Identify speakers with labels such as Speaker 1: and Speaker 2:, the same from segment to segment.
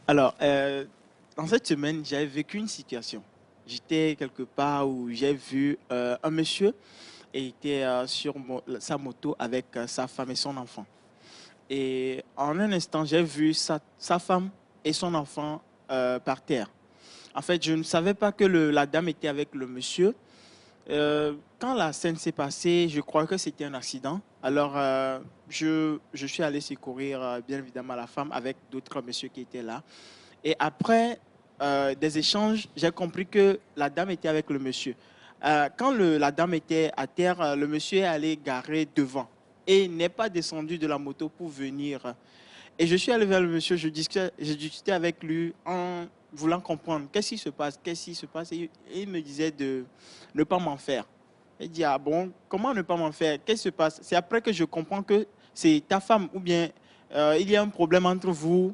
Speaker 1: Alors, dans cette semaine, j'avais vécu une situation. J'étais quelque part où j'ai vu un monsieur et il était sur sa moto avec sa femme et son enfant. Et en un instant, j'ai vu sa femme et son enfant par terre. En fait, je ne savais pas que la dame était avec le monsieur. Quand la scène s'est passée, je crois que c'était un accident. Alors, je suis allé secourir, bien évidemment, la femme avec d'autres messieurs qui étaient là. Et après des échanges, j'ai compris que la dame était avec le monsieur. Quand la dame était à terre, le monsieur est allé garer devant et n'est pas descendu de la moto pour venir. Et je suis allé vers le monsieur, je discutais avec lui en voulant comprendre qu'est-ce qui se passe, qu'est-ce qui se passe. Et il me disait de ne pas m'en faire. Il dit, ah bon, comment ne pas m'en faire? Qu'est-ce qui se passe? C'est après que je comprends que c'est ta femme ou bien il y a un problème entre vous.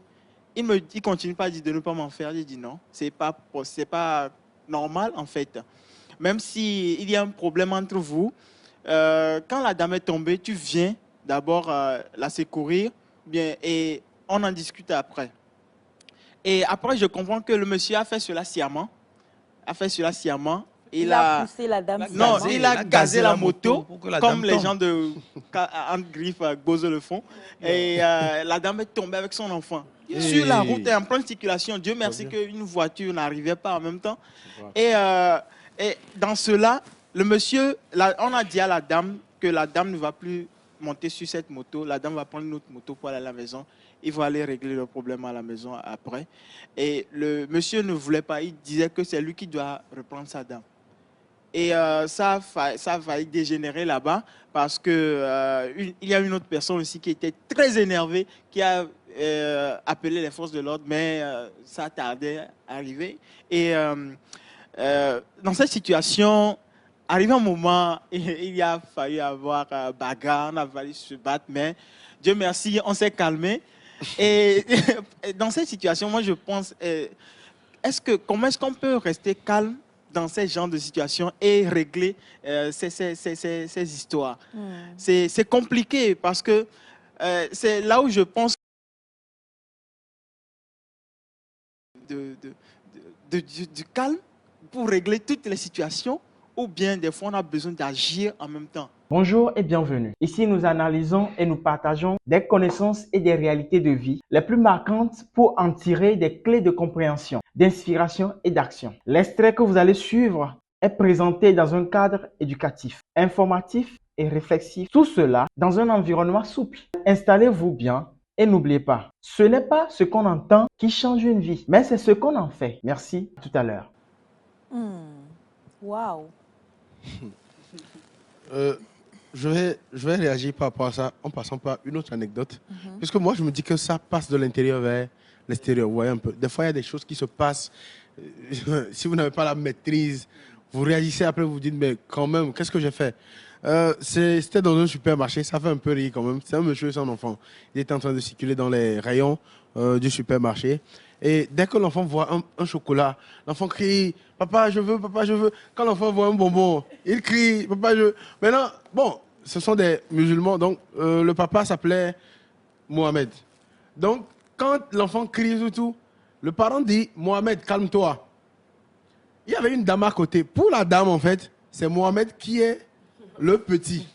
Speaker 1: Il continue pas à dire de ne pas m'en faire. J'ai dit non, c'est pas normal en fait. Même s'il y a un problème entre vous, quand la dame est tombée, tu viens d'abord la secourir bien, et on en discute après. Et après, je comprends que le monsieur a fait cela sciemment. A fait cela sciemment.
Speaker 2: Il a poussé la dame
Speaker 1: Non,
Speaker 2: sciemment.
Speaker 1: il a gazé la moto
Speaker 3: pour que la
Speaker 1: comme
Speaker 3: dame
Speaker 1: les
Speaker 3: tombe.
Speaker 1: gens de Anne Griffe Gozo le font. Et la dame est tombée avec son enfant. Sur la route et en pleine circulation. Dieu merci qu'une voiture n'arrivait pas en même temps. Et dans cela, le monsieur, on a dit à la dame que la dame ne va plus monter sur cette moto. La dame va prendre une autre moto pour aller à la maison. Il va aller régler le problème à la maison après. Et le monsieur ne voulait pas. Il disait que c'est lui qui doit reprendre sa dame. Et ça a failli dégénérer là-bas parce que il y a une autre personne aussi qui était très énervée, qui a appelé les forces de l'ordre, mais ça tardait à arriver. Et dans cette situation, arrivé un moment, il y a fallu avoir bagarre, on a fallu se battre, mais Dieu merci, on s'est calmé. Et dans cette situation, moi je pense, comment est-ce qu'on peut rester calme dans ces genres de situations et régler ces histoires? C'est compliqué parce que c'est là où je pense du calme pour régler toutes les situations, ou bien des fois on a besoin d'agir en même temps.
Speaker 4: Bonjour et bienvenue. Ici, nous analysons et nous partageons des connaissances et des réalités de vie les plus marquantes pour en tirer des clés de compréhension, d'inspiration et d'action. L'extrait que vous allez suivre est présenté dans un cadre éducatif, informatif et réflexif. Tout cela dans un environnement souple. Installez-vous bien et n'oubliez pas, ce n'est pas ce qu'on entend qui change une vie, mais c'est ce qu'on en fait. Merci, à tout à l'heure.
Speaker 2: Waouh.
Speaker 3: Je vais réagir par rapport à ça en passant par une autre anecdote. Puisque moi, je me dis que ça passe de l'intérieur vers l'extérieur. Vous voyez un peu. Des fois, il y a des choses qui se passent. Si vous n'avez pas la maîtrise, vous réagissez après, vous vous dites, mais quand même, qu'est-ce que j'ai fait? C'était dans un supermarché, ça fait un peu rire quand même. C'est un monsieur et son enfant. Il était en train de circuler dans les rayons du supermarché. Et dès que l'enfant voit un chocolat, l'enfant crie « Papa, je veux, papa, je veux ». Quand l'enfant voit un bonbon, il crie « Papa, je veux ». Maintenant, bon, ce sont des musulmans, donc le papa s'appelait Mohamed. Donc, quand l'enfant crie et tout, le parent dit « Mohamed, calme-toi ». Il y avait une dame à côté. Pour la dame, en fait, c'est Mohamed qui est le petit.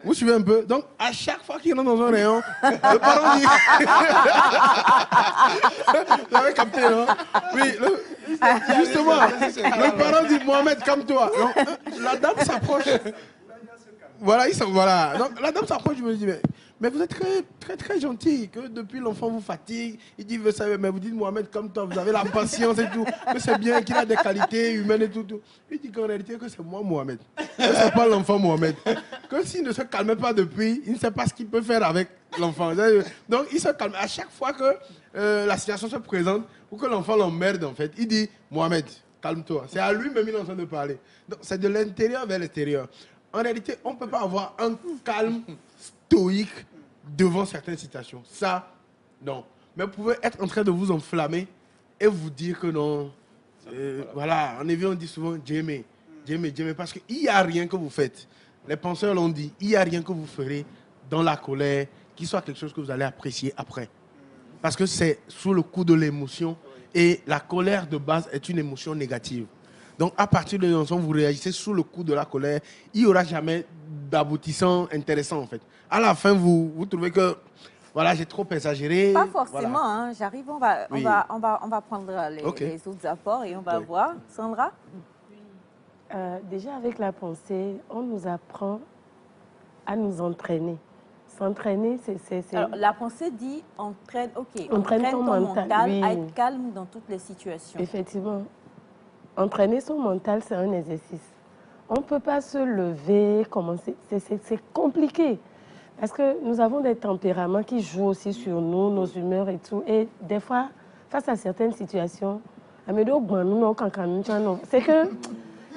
Speaker 3: Vous suivez un peu? Donc, à chaque fois qu'il rentre dans un rayon, le parent dit... Vous avez capté, non? Oui, justement, le parent dit, Mohamed, calme-toi. La dame s'approche. Voilà. Donc, la dame s'approche, je me dis, mais vous êtes très gentil, que depuis l'enfant vous fatigue. Il dit, vous savez, mais vous dites, Mohamed, comme toi, vous avez la patience et tout, que c'est bien, qu'il a des qualités humaines et tout. Il dit qu'en réalité, que c'est moi, Mohamed. Que c'est pas l'enfant, Mohamed. Que s'il ne se calme pas depuis, il ne sait pas ce qu'il peut faire avec l'enfant. Donc, il se calme. À chaque fois que la situation se présente, ou que l'enfant l'emmerde, en fait, il dit, Mohamed, calme-toi. C'est à lui-même qu'il est en train de parler. Donc, c'est de l'intérieur vers l'extérieur. En réalité, on ne peut pas avoir un calme stoïque devant certaines situations. Ça, non. Mais vous pouvez être en train de vous enflammer et vous dire que non. Voilà, en éveil, on dit souvent Djemé, parce qu'il n'y a rien que vous faites. Les penseurs l'ont dit, il n'y a rien que vous ferez dans la colère qui soit quelque chose que vous allez apprécier après. Parce que c'est sous le coup de l'émotion. Et la colère de base est une émotion négative. Donc, à partir de l'instant où vous réagissez sous le coup de la colère, il n'y aura jamais d'aboutissant intéressant, en fait. À la fin, vous trouvez que, voilà, j'ai trop exagéré.
Speaker 2: Pas forcément,
Speaker 3: Voilà.
Speaker 2: hein. J'arrive, on va,
Speaker 3: Oui.
Speaker 2: on va prendre
Speaker 3: Ok.
Speaker 2: les autres apports et on va
Speaker 3: Oui.
Speaker 2: voir. Sandra?
Speaker 5: Déjà, avec la pensée, on nous apprend à nous entraîner. S'entraîner, c'est...
Speaker 2: Alors, la pensée dit entraîne, ok,
Speaker 5: Entraîne ton mental, oui.
Speaker 2: à être calme dans toutes les situations.
Speaker 5: Effectivement. Entraîner son mental, c'est un exercice. On ne peut pas se lever, commencer. C'est compliqué. Parce que nous avons des tempéraments qui jouent aussi sur nous, nos humeurs et tout. Et des fois, face à certaines situations, c'est que,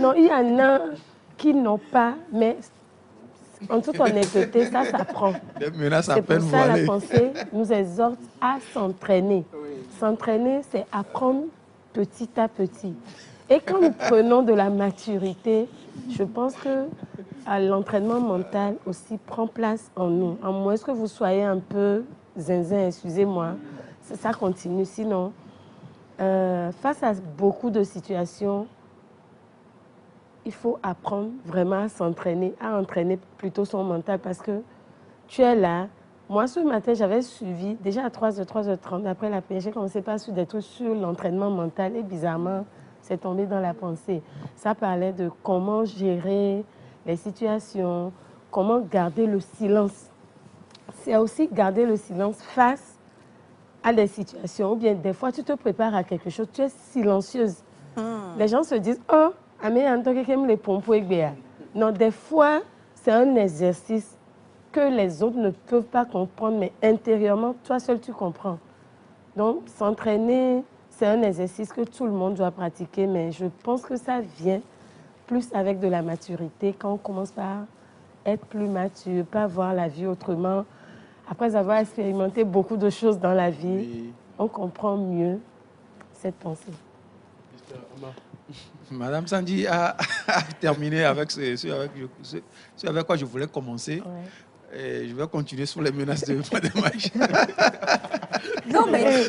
Speaker 5: non, il y en a qui n'ont pas, mais en toute honnêteté, ça s'apprend.
Speaker 6: Des menaces à
Speaker 5: C'est pour
Speaker 6: peine
Speaker 5: ça
Speaker 6: voilées.
Speaker 5: la pensée nous exhorte à s'entraîner. S'entraîner, c'est apprendre petit à petit. Et quand nous prenons de la maturité, je pense que l'entraînement mental aussi prend place en nous. À moins que vous soyez un peu zinzin, excusez-moi, ça continue. Sinon, face à beaucoup de situations, il faut apprendre vraiment à s'entraîner, à entraîner plutôt son mental parce que tu es là. Moi, ce matin, j'avais suivi, déjà à 3h30, après la prière, j'ai commencé par suivre des trucs sur l'entraînement mental et bizarrement, c'est tombé dans la pensée. Ça parlait de comment gérer les situations, comment garder le silence. C'est aussi garder le silence face à des situations. Ou bien des fois, tu te prépares à quelque chose, tu es silencieuse. Les gens se disent, oh, les pompes. Non, des fois, c'est un exercice que les autres ne peuvent pas comprendre, mais intérieurement, toi seul, tu comprends. Donc, s'entraîner, c'est un exercice que tout le monde doit pratiquer, mais je pense que ça vient plus avec de la maturité, quand on commence par être plus mature, pas voir la vie autrement. Après avoir expérimenté beaucoup de choses dans la vie,
Speaker 3: Oui.
Speaker 5: on comprend mieux cette pensée.
Speaker 6: Madame Sandy a terminé avec ce avec quoi je voulais commencer.
Speaker 5: Ouais.
Speaker 6: Et je vais continuer sur les menaces de Madame Aïcha.
Speaker 2: Non, mais...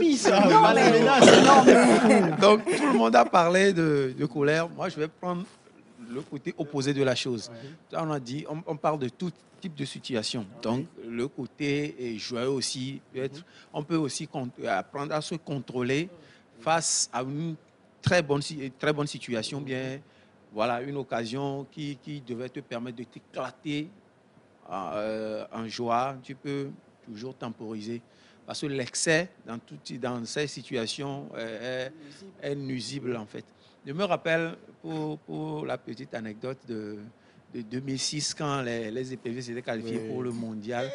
Speaker 6: Donc, tout le monde a parlé de colère. Moi, je vais prendre le côté opposé de la chose. Là, on a dit, on parle de tout type de situation. Donc, le côté joyeux aussi, on peut aussi apprendre à se contrôler face à une très bonne situation, bien, voilà, une occasion qui devait te permettre de t'éclater en joie. Tu peux toujours temporiser. Parce que l'excès dans ces situations est nuisible, en fait. Je me rappelle, pour la petite anecdote de 2006, quand les EPV s'étaient qualifiés pour le mondial,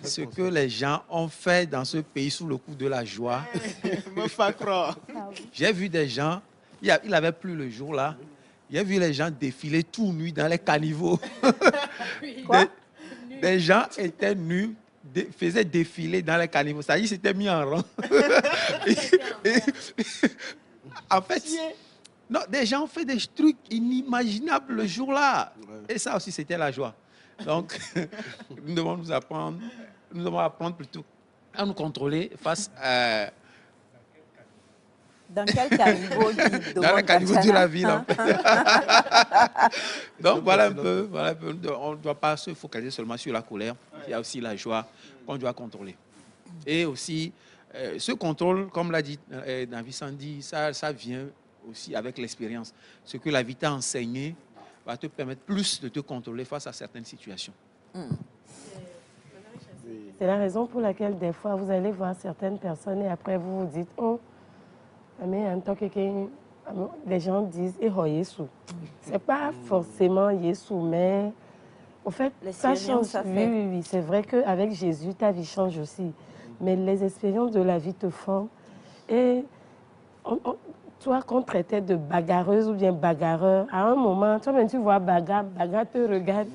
Speaker 6: ce que les gens ont fait dans ce pays sous le coup de la joie.
Speaker 1: Me fait croire.
Speaker 6: J'ai vu des gens, il avait plu le jour là, j'ai vu les gens défiler tout nus dans les caniveaux. Des gens étaient nus, faisaient défiler dans les caniveaux. Ça y est, s'étaient mis en rang. En fait, non, des gens ont fait des trucs inimaginables le jour-là. Et ça aussi, c'était la joie. Donc, nous devons apprendre plutôt à nous contrôler face à...
Speaker 2: Dans quel caniveau
Speaker 6: Dans le caniveau de la ville, en fait. Donc, voilà un peu. On ne doit pas se focaliser seulement sur la colère. Il y a aussi la joie qu'on doit contrôler. Et aussi, ce contrôle, comme l'a dit David Sandy, ça vient aussi avec l'expérience. Ce que la vie t'a enseigné va te permettre plus de te contrôler face à certaines situations.
Speaker 5: C'est la raison pour laquelle, des fois, vous allez voir certaines personnes et après, vous vous dites, oh, mais en tant que les gens disent, eh, oh, Yesu. Ce n'est pas forcément Yesu, mais au fait, ça change. Oui, c'est vrai qu'avec Jésus, ta vie change aussi. Mais les expériences de la vie te forment. Et toi, qu'on traitait de bagarreuse ou bien bagarreur, à un moment, toi-même, tu vois bagarre te regarde.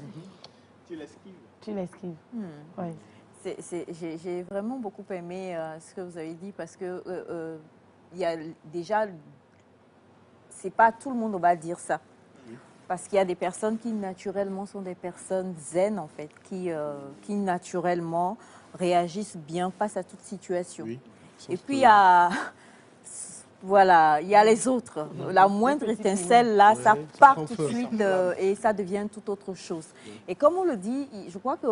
Speaker 1: Tu l'esquives.
Speaker 5: Tu l'esquives. Ouais.
Speaker 2: J'ai vraiment beaucoup aimé ce que vous avez dit parce que il y a déjà, c'est pas tout le monde on va dire ça. Parce qu'il y a des personnes qui naturellement sont des personnes zen en fait, qui naturellement réagissent bien face à toute situation. Oui. Et puis, il y a... Voilà, il y a les autres. La moindre étincelle, là, ça part tout de suite et ça devient tout autre chose. Et comme on le dit, je crois que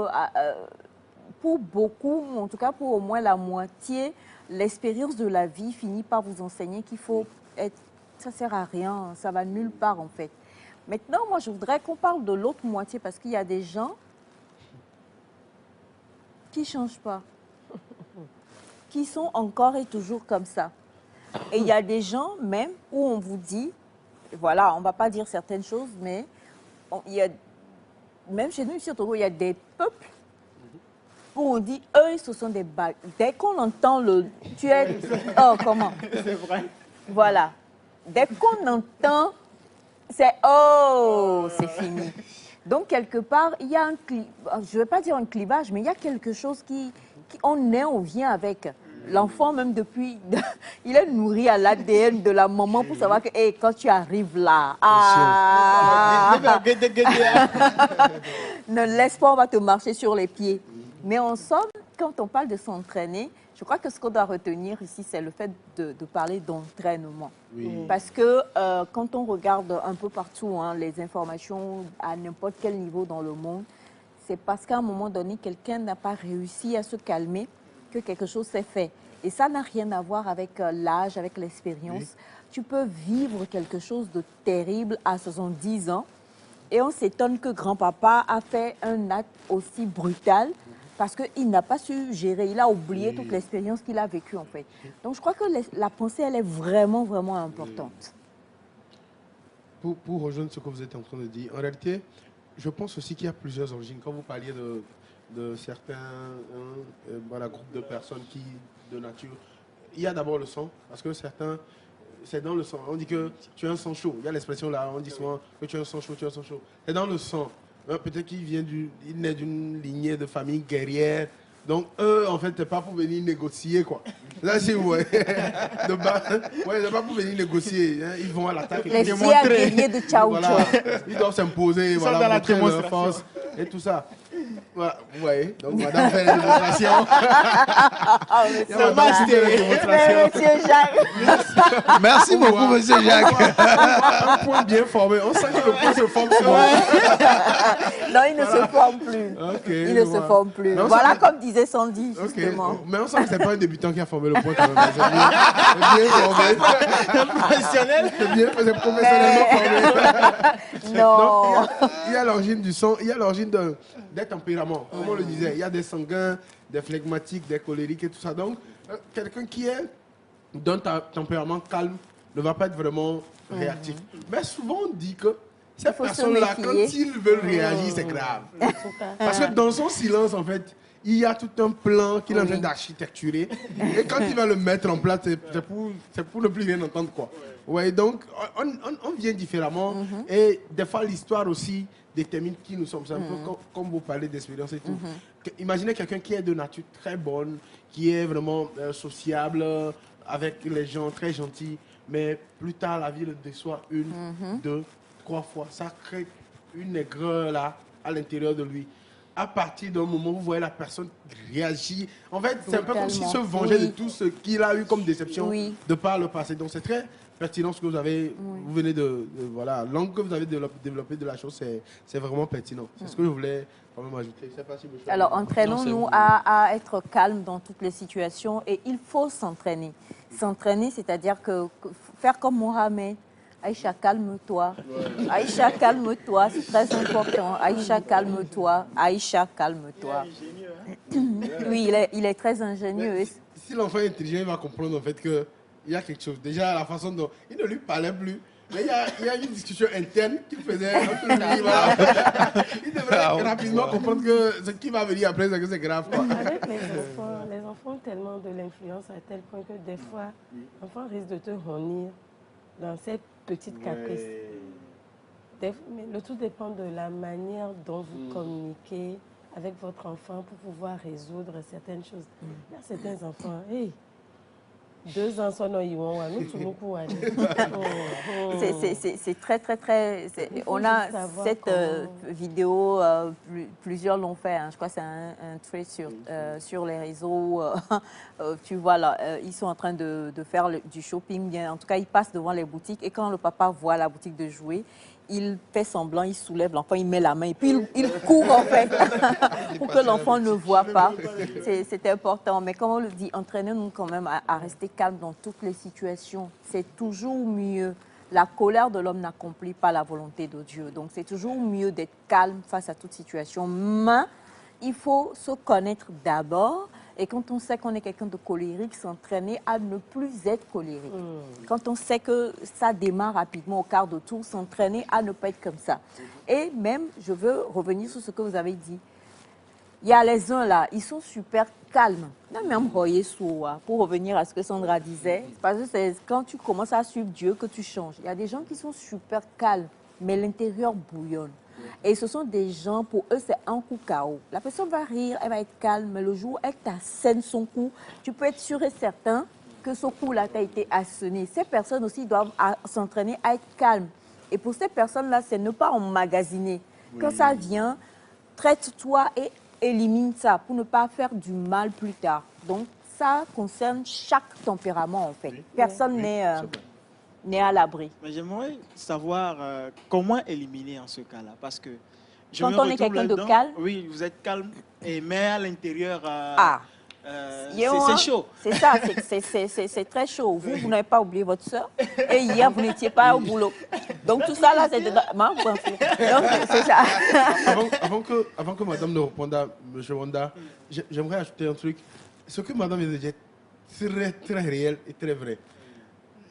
Speaker 2: pour beaucoup, en tout cas pour au moins la moitié, l'expérience de la vie finit par vous enseigner qu'il faut être... Ça ne sert à rien, ça va nulle part en fait. Maintenant, moi, je voudrais qu'on parle de l'autre moitié parce qu'il y a des gens qui ne changent pas, qui sont encore et toujours comme ça. Et il y a des gens même où on vous dit, voilà, on ne va pas dire certaines choses, mais il y a, même chez nous ici au Togo, il y a des peuples où on dit, eux, ce sont des balles. Dès qu'on entend le... Tu es... Oh, comment?
Speaker 1: C'est vrai.
Speaker 2: Voilà. Dès qu'on entend, c'est oh, c'est fini. Donc, quelque part, il y a un... Je ne vais pas dire un clivage, mais il y a quelque chose on vient avec. L'enfant, même depuis, il est nourri à l'ADN de la maman pour savoir que hey, quand tu arrives là, ne laisse pas, on va te marcher sur les pieds. Mais en somme, quand on parle de s'entraîner, je crois que ce qu'on doit retenir ici, c'est le fait de parler d'entraînement.
Speaker 3: Oui.
Speaker 2: Parce que quand on regarde un peu partout les informations à n'importe quel niveau dans le monde, c'est parce qu'à un moment donné, quelqu'un n'a pas réussi à se calmer que quelque chose s'est fait. Et ça n'a rien à voir avec l'âge, avec l'expérience. Oui. Tu peux vivre quelque chose de terrible à 70 ans et on s'étonne que grand-papa a fait un acte aussi brutal parce qu'il n'a pas su gérer, il a oublié toute l'expérience qu'il a vécue en fait. Donc je crois que la pensée, elle est vraiment, vraiment importante.
Speaker 3: Pour rejoindre ce que vous êtes en train de dire, en réalité, je pense aussi qu'il y a plusieurs origines. Quand vous parliez de certains groupes de personnes qui, de nature, il y a d'abord le sang, parce que certains, c'est dans le sang. On dit que tu as un sang chaud. Il y a l'expression là, on dit souvent que tu as un sang chaud, tu as un sang chaud. C'est dans le sang. Peut-être qu'il naît d'une lignée de famille guerrière. Donc, eux, en fait, c'est pas pour venir négocier, quoi. Là, si vous voyez, c'est pas pour venir négocier. Hein. Ils vont à l'attaque.
Speaker 2: Les guerriers de Tchao.
Speaker 3: Voilà. Ils doivent s'imposer, voilà, montrer leur force et tout ça. Voilà, vous voyez. Donc, madame fait la démonstration.
Speaker 2: Monsieur Jacques.
Speaker 6: Merci beaucoup, monsieur Jacques.
Speaker 3: Un point bien formé. On sent que le point se forme sur moi.
Speaker 2: Non, il ne se forme plus.
Speaker 3: Okay,
Speaker 2: il ne se forme plus. Voilà, comme disait Sandy, justement.
Speaker 3: Okay. Mais on sent que ce n'est pas un débutant qui a formé le point quand même. C'est bien formé.
Speaker 1: Professionnel.
Speaker 3: C'est professionnellement formé.
Speaker 2: Non.
Speaker 3: Donc, il y a l'origine du sang, il y a l'origine des tempéraments. Comme on le disait, il y a des sanguins, des flegmatiques, des colériques et tout ça. Donc, quelqu'un qui est d'un tempérament calme ne va pas être vraiment réactif. Mais souvent, on dit que ces personnes-là, quand ils veulent réagir, c'est grave. Parce que dans son silence, en fait, il y a tout un plan qu'il est en train d'architecturer. Et quand il va le mettre en place, c'est pour ne plus rien entendre, quoi. Ouais, donc, on vient différemment. Et des fois, l'histoire aussi détermine qui nous sommes. C'est un peu comme vous parlez d'expérience et tout. Imaginez quelqu'un qui est de nature très bonne, qui est vraiment sociable, avec les gens, très gentil. Mais plus tard, la vie le déçoit 1, 2, 3 fois. Ça crée une aigreur là, à l'intérieur de lui. À partir d'un moment où vous voyez la personne réagir, en fait, c'est un peu comme s'il se vengeait de tout ce qu'il a eu comme déception de par le passé. Donc, c'est très pertinent ce que vous avez, vous venez voilà, l'angle que vous avez développé de la chose, c'est vraiment pertinent. C'est ce que je voulais quand même ajouter. Je sais pas si
Speaker 2: alors, entraînons-nous à être calme dans toutes les situations et il faut s'entraîner. S'entraîner, c'est-à-dire que faire comme Mohamed. Aïcha, calme-toi. Aïcha, calme-toi. C'est très important. Aïcha, calme-toi. Aïcha, calme-toi. Oui, il est très ingénieux.
Speaker 3: Si l'enfant est intelligent, il va comprendre en fait qu'il y a quelque chose. Déjà, la façon dont il ne lui parlait plus. Mais il y a une discussion interne qu'il faisait entre lui. Voilà. Il devrait rapidement comprendre que ce qui va venir après, c'est que c'est grave. Quoi.
Speaker 5: Avec les enfants ont tellement de l'influence à tel point que des fois, l'enfant risque de te renier dans cette petite caprice. Mais le tout dépend de la manière dont vous communiquez avec votre enfant pour pouvoir résoudre certaines choses. Il y a certains enfants, 2 ans, son nom, nous tous nous courons.
Speaker 2: C'est très, très, très... On a cette vidéo, plusieurs l'ont fait, hein, je crois que c'est un trait sur les réseaux. Tu vois là, ils sont en train de faire du shopping, bien. En tout cas, ils passent devant les boutiques et quand le papa voit la boutique de jouets, il fait semblant, il soulève l'enfant, il met la main et puis il court en fait pour que l'enfant ne voit pas. C'est important. Mais comme on le dit, entraînez-nous quand même à rester calme dans toutes les situations. C'est toujours mieux. La colère de l'homme n'accomplit pas la volonté de Dieu. Donc c'est toujours mieux d'être calme face à toute situation. Mais il faut se connaître d'abord. Et quand on sait qu'on est quelqu'un de colérique, s'entraîner à ne plus être colérique. Quand on sait que ça démarre rapidement au quart de tour, s'entraîner à ne pas être comme ça. Et même, je veux revenir sur ce que vous avez dit. Il y a les uns là, ils sont super calmes. Même pour revenir à ce que Sandra disait, parce que c'est quand tu commences à suivre Dieu que tu changes. Il y a des gens qui sont super calmes, mais l'intérieur bouillonne. Et ce sont des gens, pour eux, c'est un coup KO. La personne va rire, elle va être calme, mais le jour où elle t'assène son coup, tu peux être sûr et certain que ce coup-là t'a été asséné. Ces personnes aussi doivent s'entraîner à être calmes. Et pour ces personnes-là, c'est ne pas emmagasiner. Quand ça vient, traite-toi et élimine ça pour ne pas faire du mal plus tard. Donc, ça concerne chaque tempérament, en fait. Personne n'est à l'abri.
Speaker 1: Mais j'aimerais savoir comment éliminer en ce cas-là. Parce que je
Speaker 2: quand
Speaker 1: me
Speaker 2: on est
Speaker 1: retrouve
Speaker 2: quelqu'un de
Speaker 1: là-dedans.
Speaker 2: calme.
Speaker 1: Oui, vous êtes calme, mais à l'intérieur,
Speaker 2: c'est
Speaker 1: chaud.
Speaker 2: C'est ça, c'est très chaud. Vous n'avez pas oublié votre soeur. Et hier, vous n'étiez pas au boulot. Donc tout ça là, c'est dedans. Donc c'est ça.
Speaker 3: Avant que madame ne réponde à M. Wanda, j'aimerais ajouter un truc. Ce que madame vient de dire est très, très réel et très vrai.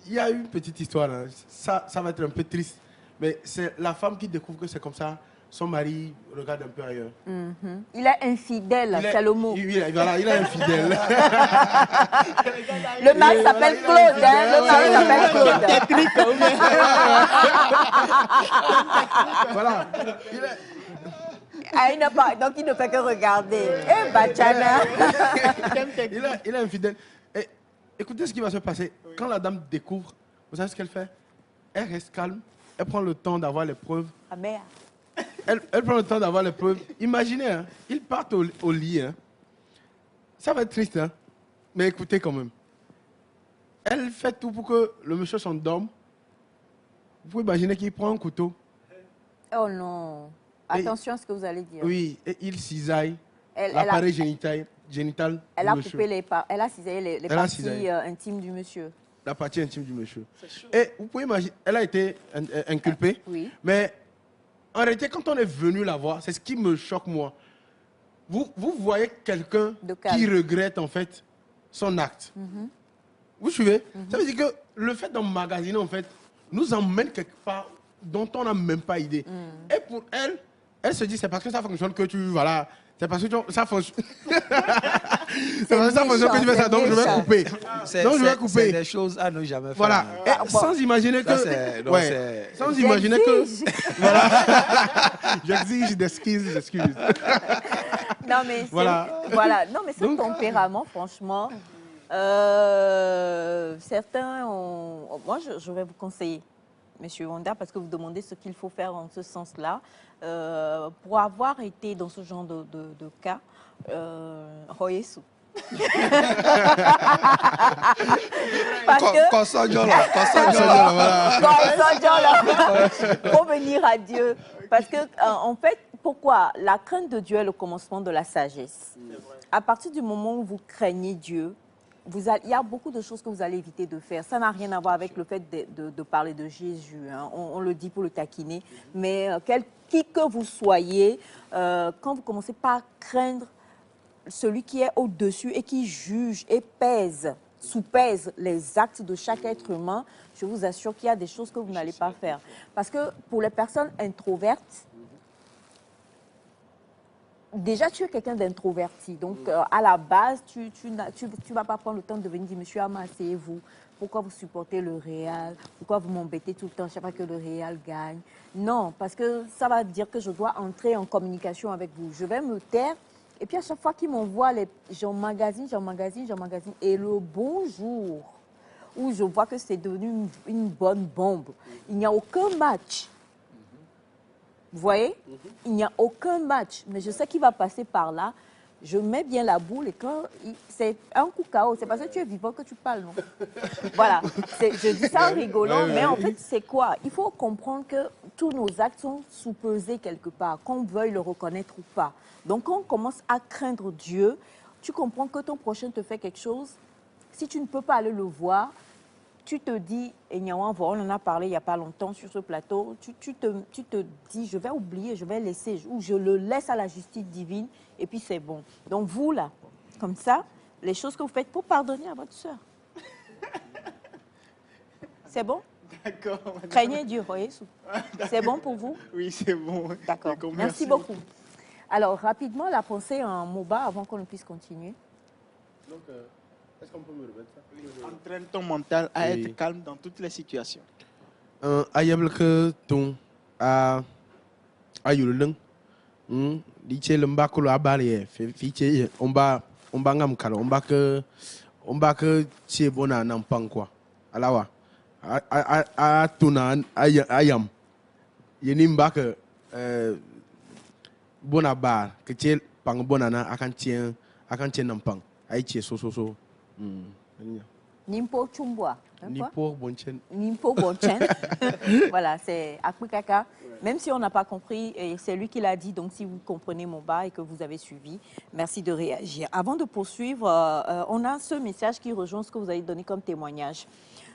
Speaker 3: Il y a une petite histoire, hein. Ça va être un peu triste, mais c'est la femme qui découvre que c'est comme ça. Son mari regarde un peu ailleurs.
Speaker 2: Il est infidèle, c'est le mot.
Speaker 3: Voilà, il est infidèle.
Speaker 2: Le mari s'appelle Claude. Le mari s'appelle Claude.
Speaker 3: Voilà.
Speaker 2: Donc il ne fait que regarder. Eh, Bachana.
Speaker 3: Il est infidèle. Et, écoutez ce qui va se passer. Quand la dame découvre, vous savez ce qu'elle fait? Elle reste calme. Elle prend le temps d'avoir les preuves.
Speaker 2: Ah merde.
Speaker 3: Elle prend le temps d'avoir les preuves. Imaginez, hein, ils partent au lit. Hein. Ça va être triste, hein. Mais écoutez quand même. Elle fait tout pour que le monsieur s'endorme. Vous pouvez imaginer qu'il prend un couteau.
Speaker 2: Oh non. Attention à ce que vous allez dire.
Speaker 3: Oui, et il cisaille l'appareil génital
Speaker 2: elle
Speaker 3: du
Speaker 2: a
Speaker 3: monsieur.
Speaker 2: coupé elle a cisaillé les parties intimes du monsieur.
Speaker 3: La partie intime du monsieur. Et vous pouvez imaginer, elle a été inculpée.
Speaker 2: Oui.
Speaker 3: Mais en réalité, quand on est venu la voir, c'est ce qui me choque, moi. Vous voyez quelqu'un qui regrette, en fait, son acte. Vous suivez? Ça veut dire que le fait d'emmagasiner, en fait, nous emmène quelque part dont on n'a même pas idée. Et pour elle, elle se dit, c'est parce que ça fonctionne que tu... Voilà. C'est parce que ça fonctionne. C'est parce que ça fonctionne que tu fais ça, donc je vais couper. Donc je vais couper.
Speaker 6: C'est des choses à ne jamais faire.
Speaker 3: Voilà. Et sans imaginer que... sans imaginer que... Voilà. J'exige d'excuses.
Speaker 2: Non, mais
Speaker 3: voilà.
Speaker 2: Non, mais ce tempérament, franchement, certains ont... Moi, je vais vous conseiller, Monsieur Wanda, parce que vous demandez ce qu'il faut faire en ce sens-là. Pour avoir été dans ce genre de cas, Royesu. Parce que pour venir à Dieu. Parce que en fait, pourquoi? La crainte de Dieu est le commencement de la sagesse. À partir du moment où vous craignez Dieu, il y a beaucoup de choses que vous allez éviter de faire. Ça n'a rien à voir avec le fait de parler de Jésus. Hein. On le dit pour le taquiner. Mais qui que vous soyez, quand vous commencez par craindre celui qui est au-dessus et qui juge et soupèse les actes de chaque être humain, je vous assure qu'il y a des choses que vous n'allez pas faire. Parce que pour les personnes introvertes, déjà, tu es quelqu'un d'introverti. Donc, à la base, tu ne vas pas prendre le temps de venir dire, monsieur Ama, asseyez-vous. Pourquoi vous supportez le Real? Pourquoi vous m'embêtez tout le temps chaque fois que le Real gagne? Non, parce que ça va dire que je dois entrer en communication avec vous. Je vais me taire. Et puis, à chaque fois qu'ils m'envoient, j'emmagasine. Et le bonjour, où je vois que c'est devenu une bonne bombe. Il n'y a aucun match. Vous voyez? Il n'y a aucun match. Mais je sais qu'il va passer par là. Je mets bien la boule et quand c'est un coup KO, c'est parce que tu es vivant que tu parles, non? Voilà, je dis ça en rigolant, mais en fait, c'est quoi? Il faut comprendre que tous nos actes sont sous-pesés quelque part, qu'on veuille le reconnaître ou pas. Donc, quand on commence à craindre Dieu, tu comprends que ton prochain te fait quelque chose, si tu ne peux pas aller le voir, tu te dis, et on en a parlé il n'y a pas longtemps sur ce plateau, tu te dis, je vais oublier, je vais laisser, ou je le laisse à la justice divine, et puis c'est bon. Donc vous, là, comme ça, les choses que vous faites pour pardonner à votre soeur. C'est bon?
Speaker 1: D'accord.
Speaker 2: Craignez Dieu, voyez. C'est bon pour vous?
Speaker 1: Oui, c'est bon.
Speaker 2: D'accord. Merci beaucoup. Alors, rapidement, la pensée en MOBA avant qu'on puisse continuer.
Speaker 3: Donc, est-ce qu'on peut me remettre ça?
Speaker 1: Entraîne ton mental à être calme dans toutes les situations.
Speaker 3: Ayable que ton a ayulung dice lembako lo abali fiche omba ngam kala omba que c'est bon à nampang quoi alawa a tuna ayam yeni mbaka bona ba que c'est pang bonana akan tien nampang ai che so
Speaker 2: Nimpo Chumboa.
Speaker 3: Nimpo Bonchen.
Speaker 2: Nimpo Bonchen. Voilà, c'est Akpikaka. Même si on n'a pas compris, et c'est lui qui l'a dit, donc si vous comprenez mon bas et que vous avez suivi, merci de réagir. Avant de poursuivre, on a ce message qui rejoint ce que vous avez donné comme témoignage.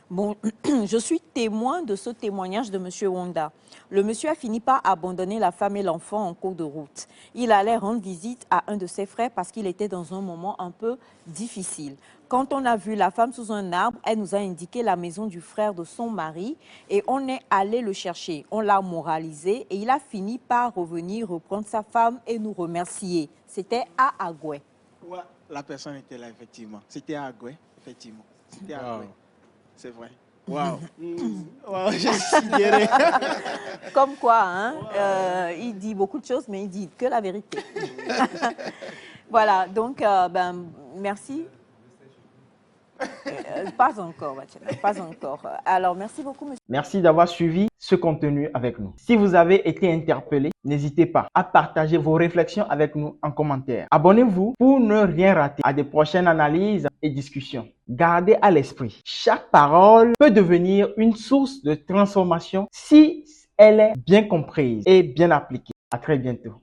Speaker 2: Bon, je suis témoin de ce témoignage de M. Wanda. Le monsieur a fini par abandonner la femme et l'enfant en cours de route. Il allait rendre visite à un de ses frères parce qu'il était dans un moment un peu difficile. Quand on a vu la femme sous un arbre, elle nous a indiqué la maison du frère de son mari et on est allé le chercher. On l'a moralisé et il a fini par revenir reprendre sa femme et nous remercier. C'était à Agoué.
Speaker 1: Ouais, la personne était là, effectivement. C'était à Agoué, effectivement. C'était à Agoué. C'est vrai. Waouh. Wow, j'ai sidéré.
Speaker 2: Comme quoi, hein, il dit beaucoup de choses, mais il dit que la vérité. Voilà, donc, merci. Pas encore, pas encore. Alors, merci beaucoup, monsieur.
Speaker 4: Merci d'avoir suivi ce contenu avec nous. Si vous avez été interpellé, n'hésitez pas à partager vos réflexions avec nous en commentaire. Abonnez-vous pour ne rien rater à des prochaines analyses et discussions. Gardez à l'esprit, chaque parole peut devenir une source de transformation si elle est bien comprise et bien appliquée. À très bientôt.